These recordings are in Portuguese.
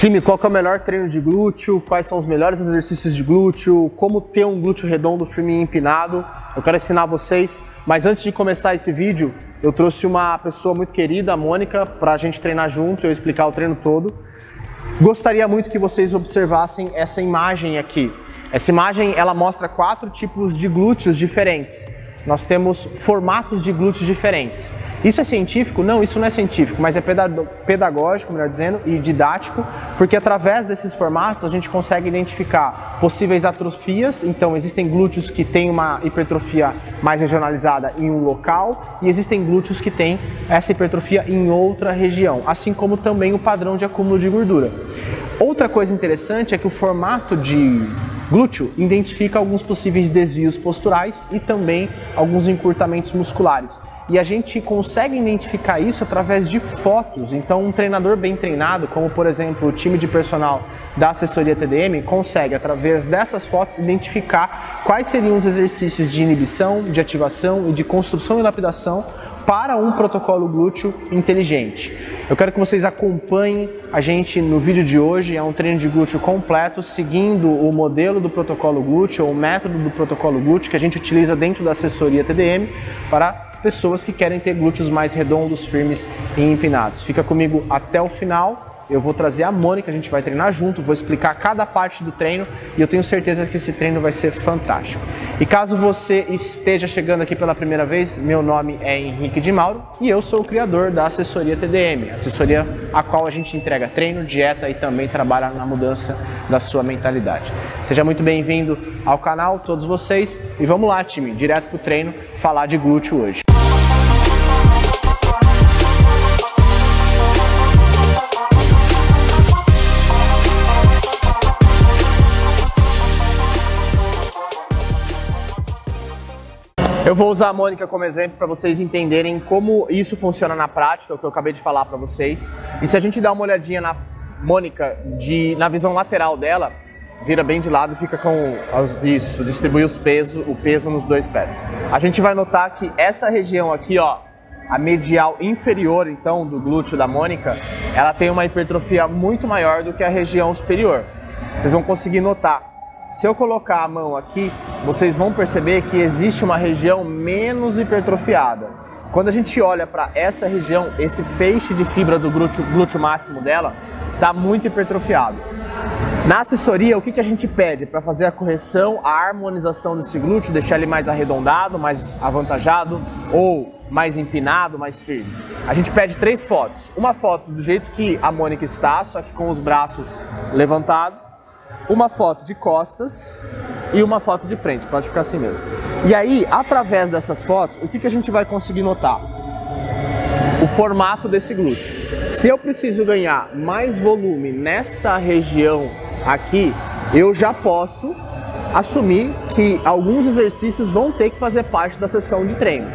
Time, qual que é o melhor treino de glúteo? Quais são os melhores exercícios de glúteo? Como ter um glúteo redondo, firme e empinado? Eu quero ensinar vocês, mas antes de começar esse vídeo, eu trouxe uma pessoa muito querida, a Mônica, para a gente treinar junto e eu explicar o treino todo. Gostaria muito que vocês observassem essa imagem aqui. Essa imagem, ela mostra 4 tipos de glúteos diferentes. Nós temos formatos de glúteos diferentes. Isso é científico? Não, isso não é científico, mas é pedagógico, melhor dizendo, e didático, porque através desses formatos a gente consegue identificar possíveis atrofias. Então existem glúteos que têm uma hipertrofia mais regionalizada em um local e existem glúteos que têm essa hipertrofia em outra região, assim como também o padrão de acúmulo de gordura. Outra coisa interessante é que o formato de glúteo identifica alguns possíveis desvios posturais e também alguns encurtamentos musculares. E a gente consegue identificar isso através de fotos. Então um treinador bem treinado, como por exemplo o time de personal da assessoria TDM, consegue através dessas fotos identificar quais seriam os exercícios de inibição, de ativação e de construção e lapidação para um protocolo glúteo inteligente. Eu quero que vocês acompanhem a gente no vídeo de hoje. É um treino de glúteo completo, seguindo o modelo do protocolo glúteo, ou o método do protocolo glúteo que a gente utiliza dentro da assessoria TDM para pessoas que querem ter glúteos mais redondos, firmes e empinados. Fica comigo até o final. Eu vou trazer a Mônica, a gente vai treinar junto, vou explicar cada parte do treino e eu tenho certeza que esse treino vai ser fantástico. E caso você esteja chegando aqui pela primeira vez, meu nome é Henrique de Mauro e eu sou o criador da assessoria TDM, assessoria a qual a gente entrega treino, dieta e também trabalha na mudança da sua mentalidade. Seja muito bem-vindo ao canal, todos vocês, e vamos lá, time, direto pro treino, falar de glúteo hoje. Eu vou usar a Mônica como exemplo para vocês entenderem como isso funciona na prática, o que eu acabei de falar para vocês. E se a gente dá uma olhadinha na Mônica na visão lateral dela, vira bem de lado e fica com isso, distribui o peso nos dois pés. A gente vai notar que essa região aqui, ó, a medial inferior, então, do glúteo da Mônica, ela tem uma hipertrofia muito maior do que a região superior. Vocês vão conseguir notar. Se eu colocar a mão aqui, vocês vão perceber que existe uma região menos hipertrofiada. Quando a gente olha para essa região, esse feixe de fibra do glúteo máximo dela está muito hipertrofiado. Na assessoria, o que a gente pede para fazer a correção, a harmonização desse glúteo, deixar ele mais arredondado, mais avantajado ou mais empinado, mais firme? A gente pede 3 fotos. Uma foto do jeito que a Mônica está, só que com os braços levantados. Uma foto de costas e uma foto de frente, pode ficar assim mesmo. E aí, através dessas fotos, o que a gente vai conseguir notar? O formato desse glúteo. Se eu preciso ganhar mais volume nessa região aqui, eu já posso assumir que alguns exercícios vão ter que fazer parte da sessão de treino.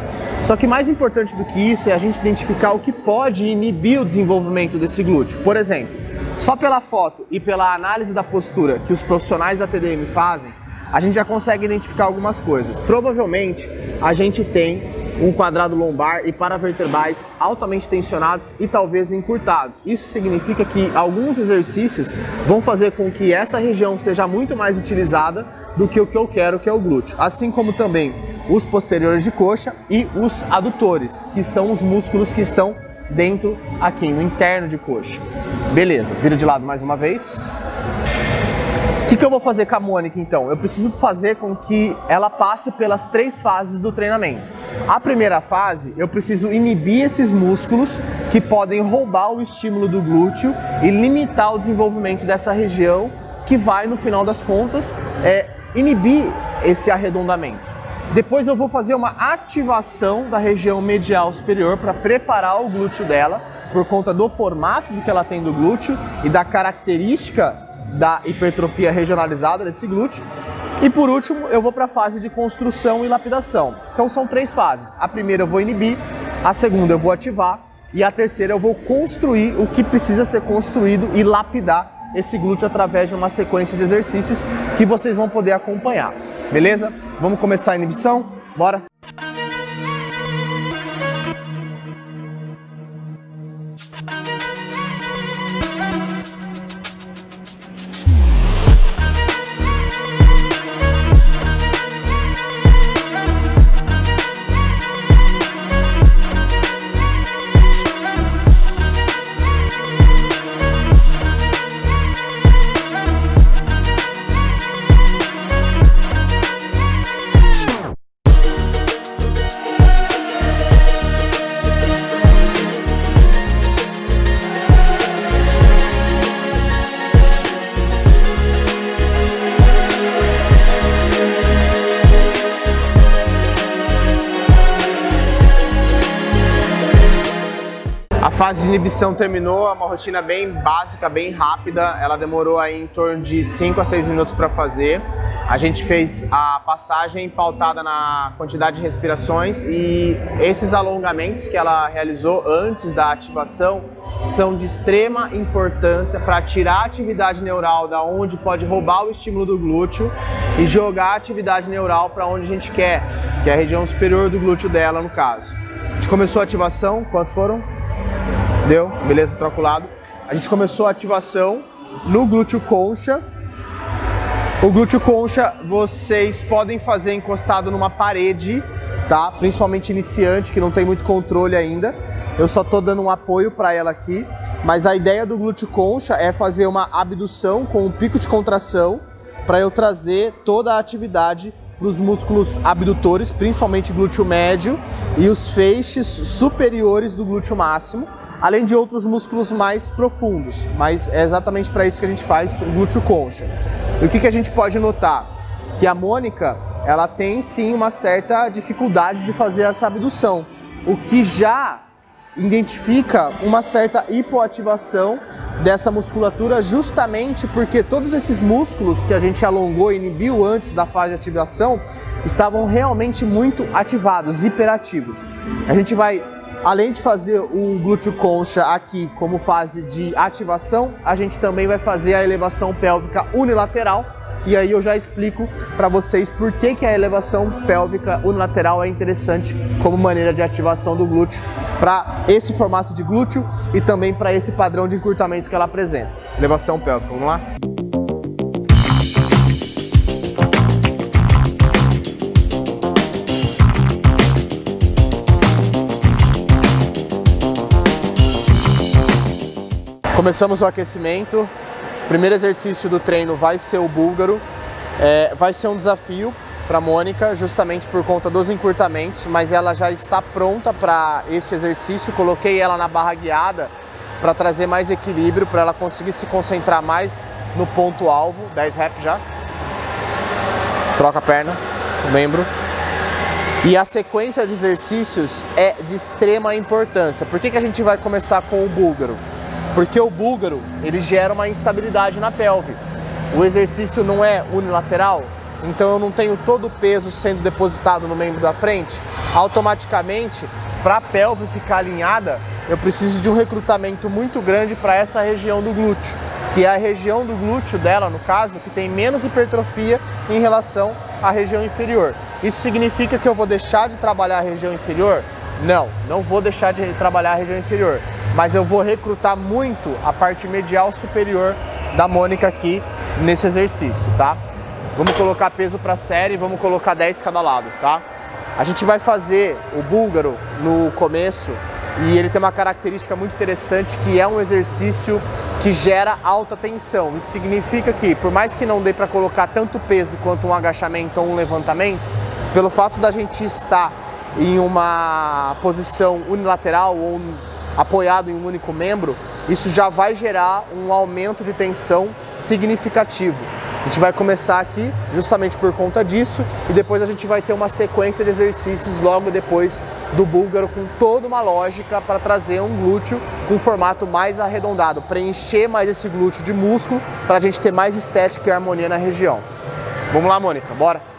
Só que mais importante do que isso é a gente identificar o que pode inibir o desenvolvimento desse glúteo. Por exemplo, só pela foto e pela análise da postura que os profissionais da TDM fazem, a gente já consegue identificar algumas coisas. Provavelmente a gente tem um quadrado lombar e paravertebrais altamente tensionados e talvez encurtados. Isso significa que alguns exercícios vão fazer com que essa região seja muito mais utilizada do que o que eu quero, que é o glúteo. Assim como também os posteriores de coxa e os adutores, que são os músculos que estão dentro aqui, no interno de coxa. Beleza, vira de lado mais uma vez. O que eu vou fazer com a Mônica então? Eu preciso fazer com que ela passe pelas 3 fases do treinamento. A primeira fase, eu preciso inibir esses músculos que podem roubar o estímulo do glúteo e limitar o desenvolvimento dessa região que vai, no final das contas, inibir esse arredondamento. Depois eu vou fazer uma ativação da região medial superior para preparar o glúteo dela, por conta do formato que ela tem do glúteo e da característica da hipertrofia regionalizada desse glúteo. E por último, eu vou para a fase de construção e lapidação. Então são 3 fases. A primeira eu vou inibir, a segunda eu vou ativar e a terceira eu vou construir o que precisa ser construído e lapidar esse glúteo através de uma sequência de exercícios que vocês vão poder acompanhar. Beleza? Vamos começar a inibição? Bora! fase de inibição terminou, é uma rotina bem básica, bem rápida, ela demorou aí em torno de 5 a 6 minutos para fazer. A gente fez a passagem pautada na quantidade de respirações e esses alongamentos que ela realizou antes da ativação são de extrema importância para tirar a atividade neural da onde pode roubar o estímulo do glúteo e jogar a atividade neural para onde a gente quer, que é a região superior do glúteo dela, no caso. A gente começou a ativação, quantos foram? Deu? Beleza, troca o lado. A gente começou a ativação no glúteo concha. O glúteo concha vocês podem fazer encostado numa parede, tá? Principalmente iniciante, que não tem muito controle ainda. Eu só tô dando um apoio para ela aqui. Mas a ideia do glúteo concha é fazer uma abdução com um pico de contração para eu trazer toda a atividade para os músculos abdutores, principalmente glúteo médio e os feixes superiores do glúteo máximo, além de outros músculos mais profundos, mas é exatamente para isso que a gente faz o glúteo concha. E o que a gente pode notar? Que a Mônica, ela tem sim uma certa dificuldade de fazer essa abdução, o que já identifica uma certa hipoativação dessa musculatura, justamente porque todos esses músculos que a gente alongou e inibiu antes da fase de ativação estavam realmente muito ativados, hiperativos. A gente vai, além de fazer o glúteo concha aqui como fase de ativação, a gente também vai fazer a elevação pélvica unilateral. E aí eu já explico para vocês por que a elevação pélvica unilateral é interessante como maneira de ativação do glúteo para esse formato de glúteo e também para esse padrão de encurtamento que ela apresenta. Elevação pélvica, vamos lá? Começamos o aquecimento. O primeiro exercício do treino vai ser o búlgaro. Vai ser um desafio para a Mônica, justamente por conta dos encurtamentos, mas ela já está pronta para este exercício. Coloquei ela na barra guiada para trazer mais equilíbrio, para ela conseguir se concentrar mais no ponto-alvo. 10 reps já. Troca a perna, o membro. E a sequência de exercícios é de extrema importância. Por que a gente vai começar com o búlgaro? Porque o búlgaro, ele gera uma instabilidade na pelve. O exercício não é unilateral, então eu não tenho todo o peso sendo depositado no membro da frente. Automaticamente, para a pelve ficar alinhada, eu preciso de um recrutamento muito grande para essa região do glúteo, que é a região do glúteo dela, no caso, que tem menos hipertrofia em relação à região inferior. Isso significa que eu vou deixar de trabalhar a região inferior? Não, não vou deixar de trabalhar a região inferior, mas eu vou recrutar muito a parte medial superior da Mônica aqui nesse exercício, tá? Vamos colocar peso para série, vamos colocar 10 cada lado, tá? A gente vai fazer o búlgaro no começo e ele tem uma característica muito interessante, que é um exercício que gera alta tensão. Isso significa que, por mais que não dê para colocar tanto peso quanto um agachamento ou um levantamento, pelo fato da gente estar em uma posição unilateral ou apoiado em um único membro, isso já vai gerar um aumento de tensão significativo. A gente vai começar aqui justamente por conta disso e depois a gente vai ter uma sequência de exercícios logo depois do búlgaro com toda uma lógica para trazer um glúteo com um formato mais arredondado, preencher mais esse glúteo de músculo para a gente ter mais estética e harmonia na região. Vamos lá, Mônica, bora?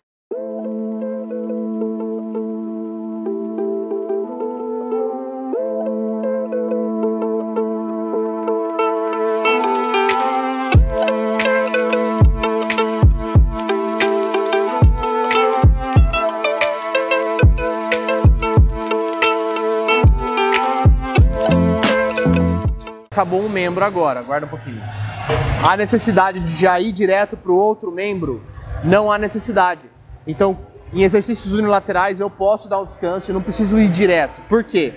Acabou um membro agora, guarda um pouquinho. A necessidade de já ir direto para o outro membro, não há necessidade. Então, em exercícios unilaterais eu posso dar um descanso e não preciso ir direto. Por quê?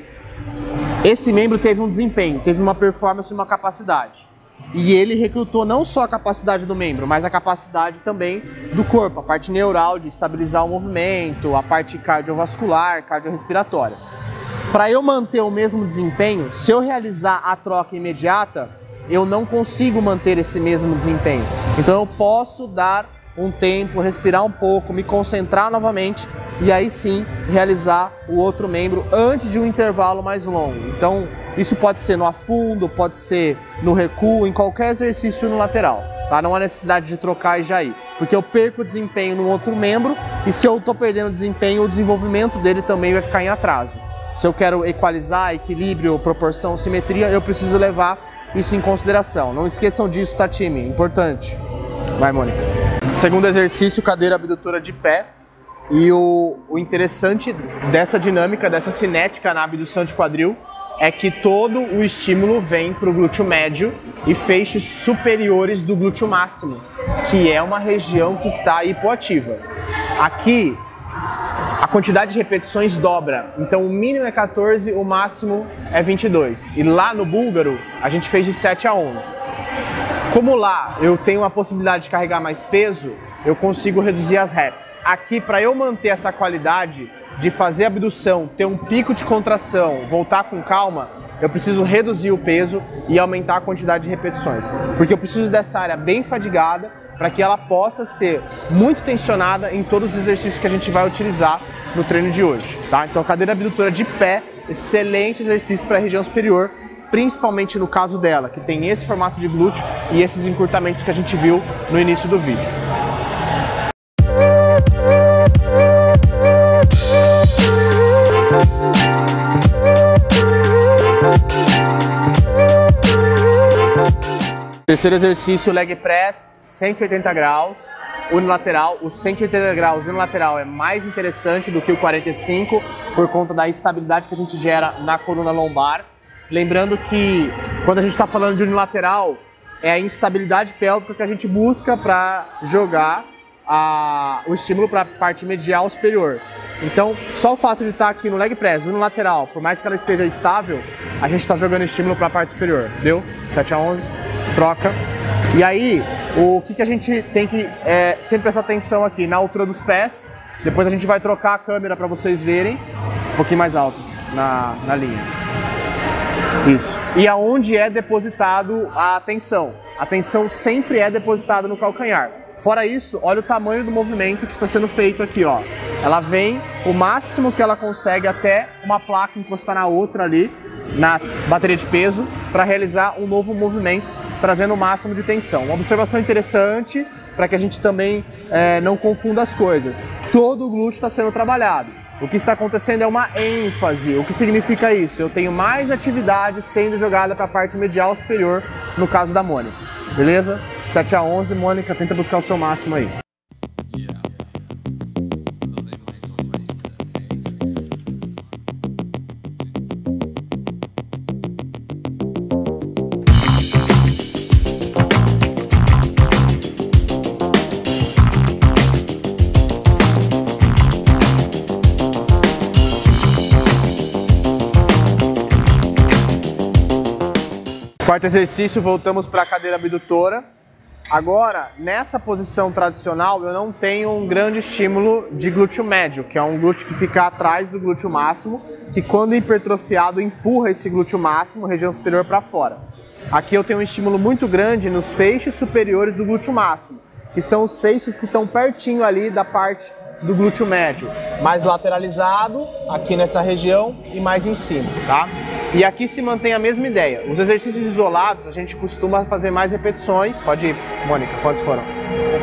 Esse membro teve um desempenho, teve uma performance e uma capacidade. E ele recrutou não só a capacidade do membro, mas a capacidade também do corpo, a parte neural de estabilizar o movimento, a parte cardiovascular, cardiorrespiratória. Para eu manter o mesmo desempenho, se eu realizar a troca imediata, eu não consigo manter esse mesmo desempenho. Então eu posso dar um tempo, respirar um pouco, me concentrar novamente e aí sim realizar o outro membro antes de um intervalo mais longo. Então Isso pode ser no afundo, pode ser no recuo, em qualquer exercício no lateral, tá? Não há necessidade de trocar e já ir, porque eu perco o desempenho no outro membro e se eu estou perdendo desempenho, o desenvolvimento dele também vai ficar em atraso. Se eu quero equalizar, equilíbrio, proporção, simetria, eu preciso levar isso em consideração. Não esqueçam disso, tá, time? Importante. Vai, Mônica. Segundo exercício, cadeira abdutora de pé. E o interessante dessa dinâmica, dessa cinética na abdução de quadril, é que todo o estímulo vem para o glúteo médio e feixes superiores do glúteo máximo, que é uma região que está hipoativa. Aqui, a quantidade de repetições dobra, então o mínimo é 14, o máximo é 22. E lá no búlgaro, a gente fez de 7 a 11. Como lá eu tenho a possibilidade de carregar mais peso, eu consigo reduzir as reps. Aqui, para eu manter essa qualidade de fazer abdução, ter um pico de contração, voltar com calma, eu preciso reduzir o peso e aumentar a quantidade de repetições. Porque eu preciso dessa área bem fadigada para que ela possa ser muito tensionada em todos os exercícios que a gente vai utilizar no treino de hoje, tá? Então, cadeira abdutora de pé, excelente exercício para a região superior, principalmente no caso dela, que tem esse formato de glúteo e esses encurtamentos que a gente viu no início do vídeo. Terceiro exercício, leg press, 180 graus, unilateral. O 180 graus unilateral é mais interessante do que o 45 por conta da estabilidade que a gente gera na coluna lombar. Lembrando que quando a gente está falando de unilateral, é a instabilidade pélvica que a gente busca para jogar o estímulo para a parte medial superior. Então, só o fato de estar aqui no leg press, unilateral, por mais que ela esteja estável, a gente está jogando estímulo para a parte superior. Deu? 7 a 11, troca. E aí, o que a gente tem que sempre prestar atenção aqui, na altura dos pés. Depois a gente vai trocar a câmera para vocês verem, um pouquinho mais alto na linha. Isso. E aonde é depositado a tensão? A tensão sempre é depositada no calcanhar. Fora isso, olha o tamanho do movimento que está sendo feito aqui, ó. Ela vem o máximo que ela consegue até uma placa encostar na outra ali, na bateria de peso, para realizar um novo movimento, trazendo o máximo de tensão. Uma observação interessante para que a gente também não confunda as coisas. Todo o glúteo está sendo trabalhado. O que está acontecendo é uma ênfase. O que significa isso? Eu tenho mais atividade sendo jogada para a parte medial superior, no caso da Mônica. Beleza? 7 a 11, Mônica, tenta buscar o seu máximo aí. Quarto exercício, voltamos para a cadeira abdutora. Agora, nessa posição tradicional, eu não tenho um grande estímulo de glúteo médio, que é um glúteo que fica atrás do glúteo máximo, que quando hipertrofiado empurra esse glúteo máximo, região superior, para fora. Aqui eu tenho um estímulo muito grande nos feixes superiores do glúteo máximo, que são os feixes que estão pertinho ali da parte do glúteo médio, mais lateralizado aqui nessa região e mais em cima, tá? E aqui se mantém a mesma ideia. Os exercícios isolados a gente costuma fazer mais repetições. Pode ir, Mônica, quantos foram?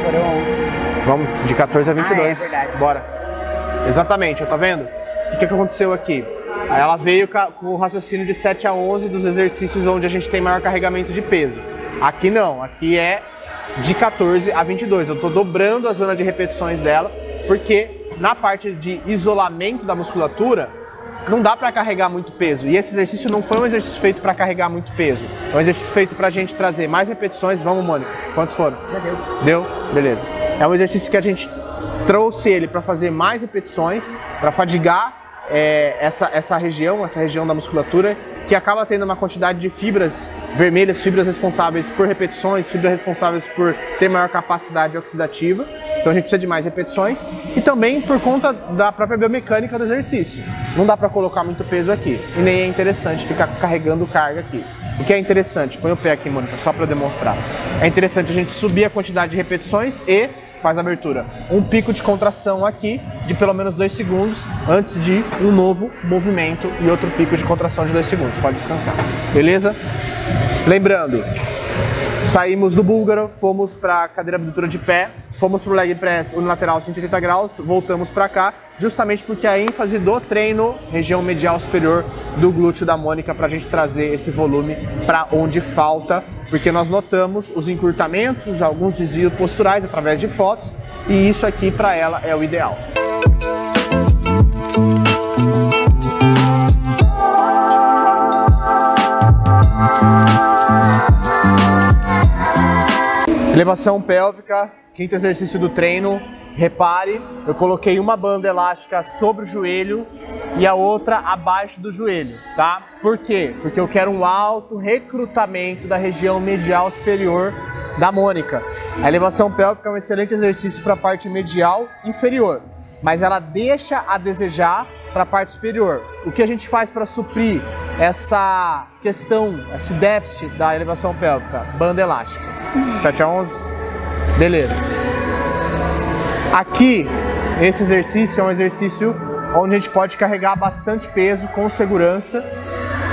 Foram 11. Vamos de 14 a 22. Ah, é verdade. Bora. Exatamente, tá vendo? O que aconteceu aqui? Ela veio com o raciocínio de 7 a 11 dos exercícios onde a gente tem maior carregamento de peso. Aqui não, aqui é de 14 a 22. Eu tô dobrando a zona de repetições dela, porque na parte de isolamento da musculatura, não dá para carregar muito peso. E esse exercício não foi um exercício feito para carregar muito peso. É um exercício feito para a gente trazer mais repetições. Vamos, Mônica. Quantos foram? Já deu. Deu? Beleza. É um exercício que a gente trouxe ele para fazer mais repetições, para fadigar essa região da musculatura, que acaba tendo uma quantidade de fibras vermelhas, fibras responsáveis por repetições, fibras responsáveis por ter maior capacidade oxidativa. Então a gente precisa de mais repetições e também por conta da própria biomecânica do exercício. Não dá para colocar muito peso aqui e nem é interessante ficar carregando carga aqui. O que é interessante, põe o pé aqui, Mônica, só para demonstrar. É interessante a gente subir a quantidade de repetições e faz a abertura. Um pico de contração aqui, de pelo menos 2 segundos, antes de um novo movimento e outro pico de contração de 2 segundos. Pode descansar. Beleza? Lembrando, saímos do búlgaro, fomos para a cadeira abdutora de pé, fomos para o leg press unilateral 180 graus, voltamos para cá, justamente porque a ênfase do treino, região medial superior do glúteo da Mônica, para a gente trazer esse volume para onde falta, porque nós notamos os encurtamentos, alguns desvios posturais através de fotos, e isso aqui para ela é o ideal. Elevação pélvica, quinto exercício do treino. Repare, eu coloquei uma banda elástica sobre o joelho e a outra abaixo do joelho, tá? Por quê? Porque eu quero um alto recrutamento da região medial superior da Mônica. A elevação pélvica é um excelente exercício para a parte medial inferior, mas ela deixa a desejar para a parte superior. O que a gente faz para suprir essa questão, esse déficit da elevação pélvica? Banda elástica. 7 a 11? Beleza. Aqui, esse exercício é um exercício onde a gente pode carregar bastante peso com segurança.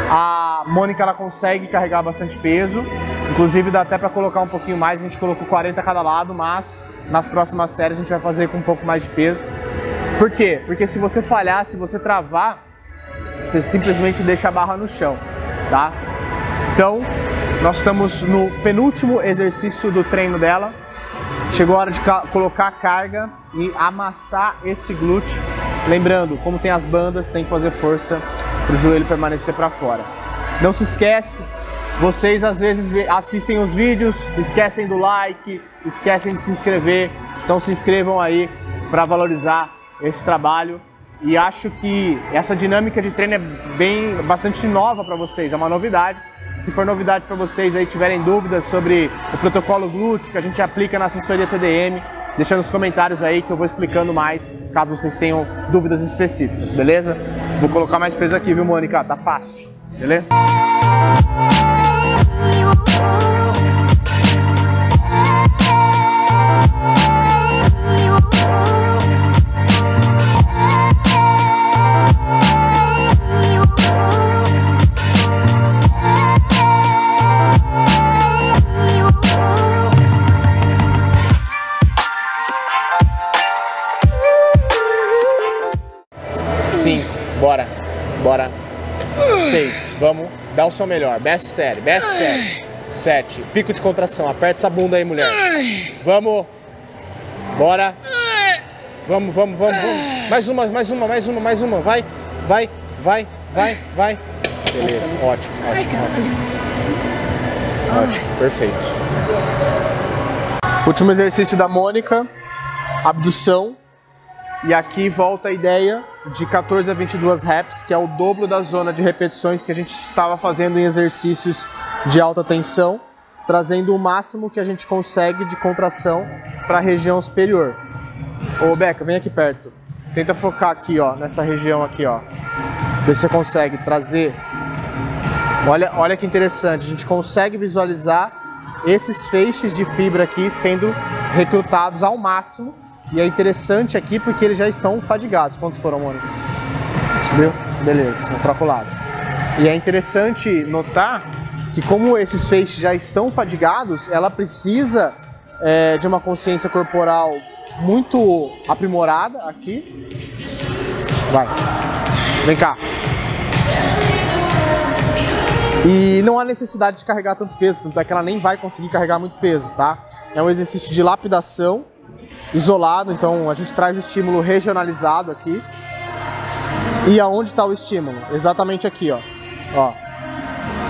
A Mônica, ela consegue carregar bastante peso. Inclusive dá até para colocar um pouquinho mais, a gente colocou 40 a cada lado, mas nas próximas séries a gente vai fazer com um pouco mais de peso. Por quê? Porque se você falhar, se você travar, você simplesmente deixa a barra no chão, tá? Então, nós estamos no penúltimo exercício do treino dela. Chegou a hora de colocar a carga e amassar esse glúteo. Lembrando, como tem as bandas, tem que fazer força para o joelho permanecer para fora. Não se esquece, vocês às vezes assistem os vídeos, esquecem do like, esquecem de se inscrever. Então se inscrevam aí para valorizar esse trabalho. E acho que essa dinâmica de treino é bastante nova para vocês, é uma novidade. Se for novidade para vocês aí, tiverem dúvidas sobre o protocolo glúteo que a gente aplica na assessoria TDM, deixa nos comentários aí que eu vou explicando mais, caso vocês tenham dúvidas específicas, beleza? Vou colocar mais peso aqui, viu, Mônica? Tá fácil, beleza? Bora, bora. 6, vamos, dá o seu melhor, best série, 7, pico de contração, aperta essa bunda aí, mulher. Vamos, bora. Vamos. Mais uma, vai. Beleza, ótimo, perfeito. Último exercício da Mônica, abdução. E aqui volta a ideia de 14 a 22 reps, que é o dobro da zona de repetições que a gente estava fazendo em exercícios de alta tensão, trazendo o máximo que a gente consegue de contração para a região superior. Ô Beca, vem aqui perto. Tenta focar aqui, ó, nessa região aqui, ó. Vê se você consegue trazer. Olha que interessante, a gente consegue visualizar esses feixes de fibra aqui sendo recrutados ao máximo. E é interessante aqui porque eles já estão fadigados. Quantos foram, Mônica? Viu? Beleza, eu troco o lado. E é interessante notar que como esses feixes já estão fadigados, ela precisa de uma consciência corporal muito aprimorada aqui. Vai. Vem cá. E não há necessidade de carregar tanto peso, tanto é que ela nem vai conseguir carregar muito peso, tá? É um exercício de lapidação isolado, então a gente traz o estímulo regionalizado aqui. E aonde está o estímulo? Exatamente aqui, ó,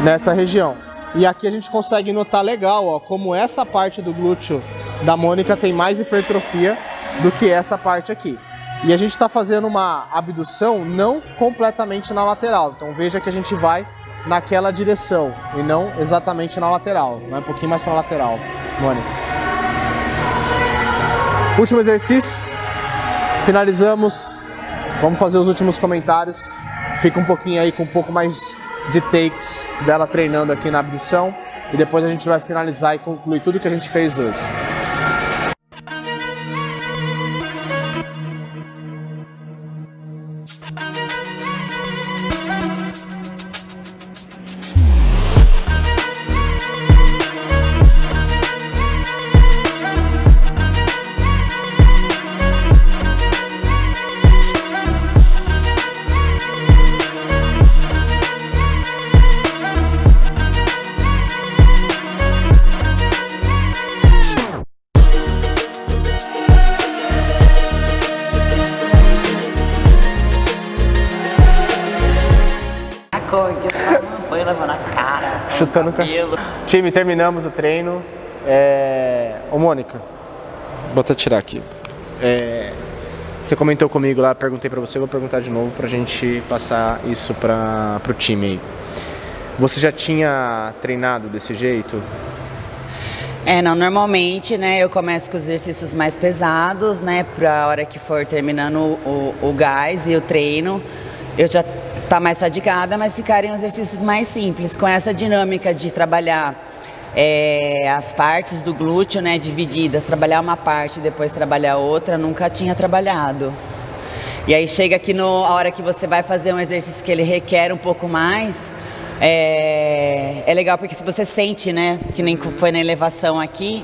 nessa região. E aqui a gente consegue notar legal, ó, como essa parte do glúteo da Mônica tem mais hipertrofia do que essa parte aqui. E a gente está fazendo uma abdução não completamente na lateral, então veja que a gente vai naquela direção e não exatamente na lateral, vai um pouquinho mais para a lateral, Mônica. Último exercício, finalizamos, vamos fazer os últimos comentários, fica um pouquinho aí com um pouco mais de takes dela treinando aqui na abdução e depois a gente vai finalizar e concluir tudo que a gente fez hoje. Cortando o cabelo. Time, terminamos o treino. Ô Mônica, bota tirar aqui. Você comentou comigo lá, perguntei pra você, vou perguntar de novo pra gente passar isso pro time aí. Você já tinha treinado desse jeito? Não, normalmente, né, eu começo com os exercícios mais pesados, né, pra hora que for terminando o gás e o treino, eu já tá mais fadigada, mas ficarem exercícios mais simples, com essa dinâmica de trabalhar as partes do glúteo, né, divididas, trabalhar uma parte e depois trabalhar outra, nunca tinha trabalhado. E aí chega aqui a hora que você vai fazer um exercício que ele requer um pouco mais, é legal porque se você sente, né, que nem foi na elevação aqui,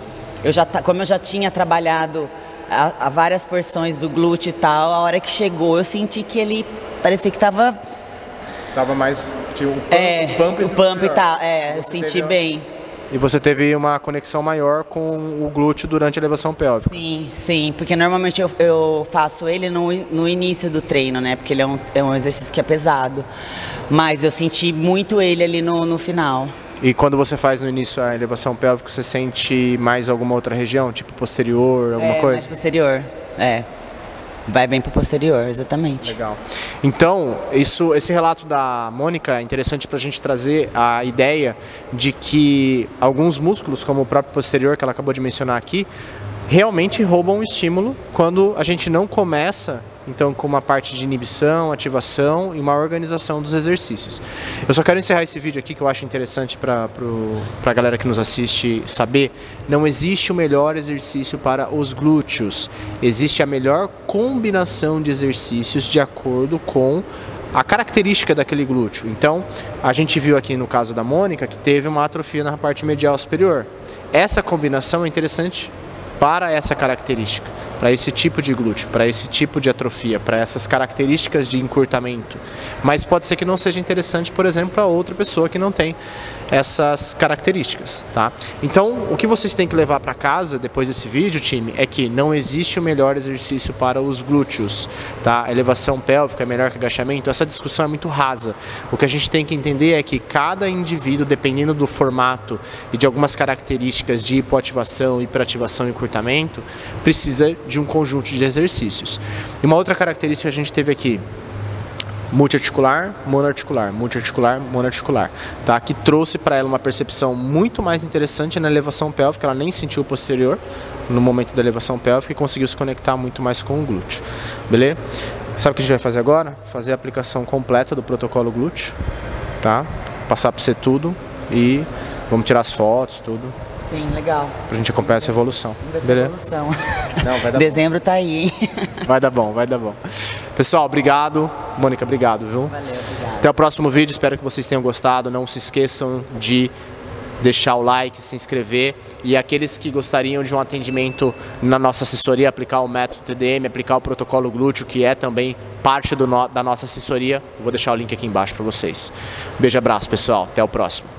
como eu já tinha trabalhado a várias porções do glúteo e tal, a hora que chegou eu senti que ele parecia que tava mais tipo, o pump e tal, eu senti bem. E você teve uma conexão maior com o glúteo durante a elevação pélvica? Sim, sim, porque normalmente eu faço ele no início do treino, né? Porque ele é um exercício que é pesado. Mas eu senti muito ele ali no final. E quando você faz no início a elevação pélvica, você sente mais alguma outra região? Tipo posterior, alguma coisa? Mais posterior, Vai bem pro posterior, exatamente. Legal. Então, esse relato da Mônica é interessante para a gente trazer a ideia de que alguns músculos, como o próprio posterior que ela acabou de mencionar aqui, realmente roubam o estímulo quando a gente não começa, então, com uma parte de inibição, ativação e uma organização dos exercícios. Eu só quero encerrar esse vídeo aqui que eu acho interessante para a galera que nos assiste saber. Não existe o melhor exercício para os glúteos. Existe a melhor combinação de exercícios de acordo com a característica daquele glúteo. Então, a gente viu aqui no caso da Mônica que teve uma atrofia na parte medial superior. Essa combinação é interessante para essa característica, para esse tipo de glúteo, para esse tipo de atrofia, para essas características de encurtamento. Mas pode ser que não seja interessante, por exemplo, para outra pessoa que não tem essas características, tá? Então, o que vocês têm que levar para casa depois desse vídeo, time, é que não existe o melhor exercício para os glúteos, tá? A elevação pélvica é melhor que agachamento, essa discussão é muito rasa. O que a gente tem que entender é que cada indivíduo, dependendo do formato e de algumas características de hipoativação, hiperativação e encurtamento, precisa de um conjunto de exercícios. E uma outra característica que a gente teve aqui, multiarticular, monoarticular, multiarticular, monoarticular, tá? Que trouxe para ela uma percepção muito mais interessante na elevação pélvica, ela nem sentiu o posterior no momento da elevação pélvica e conseguiu se conectar muito mais com o glúteo, beleza? Sabe o que a gente vai fazer agora? Fazer a aplicação completa do protocolo glúteo, tá? Passar para você tudo e vamos tirar as fotos, tudo. Sim, legal. Pra gente acompanhar essa evolução. Beleza? Evolução. Não, vai dar Dezembro bom. Tá aí. Vai dar bom, vai dar bom. Pessoal, obrigado. Mônica, obrigado, viu? Valeu, obrigado. Até o próximo vídeo, espero que vocês tenham gostado. Não se esqueçam de deixar o like, se inscrever. E aqueles que gostariam de um atendimento na nossa assessoria, aplicar o método TDM, aplicar o protocolo glúteo, que é também parte da nossa assessoria, eu vou deixar o link aqui embaixo para vocês. Beijo, abraço, pessoal. Até o próximo.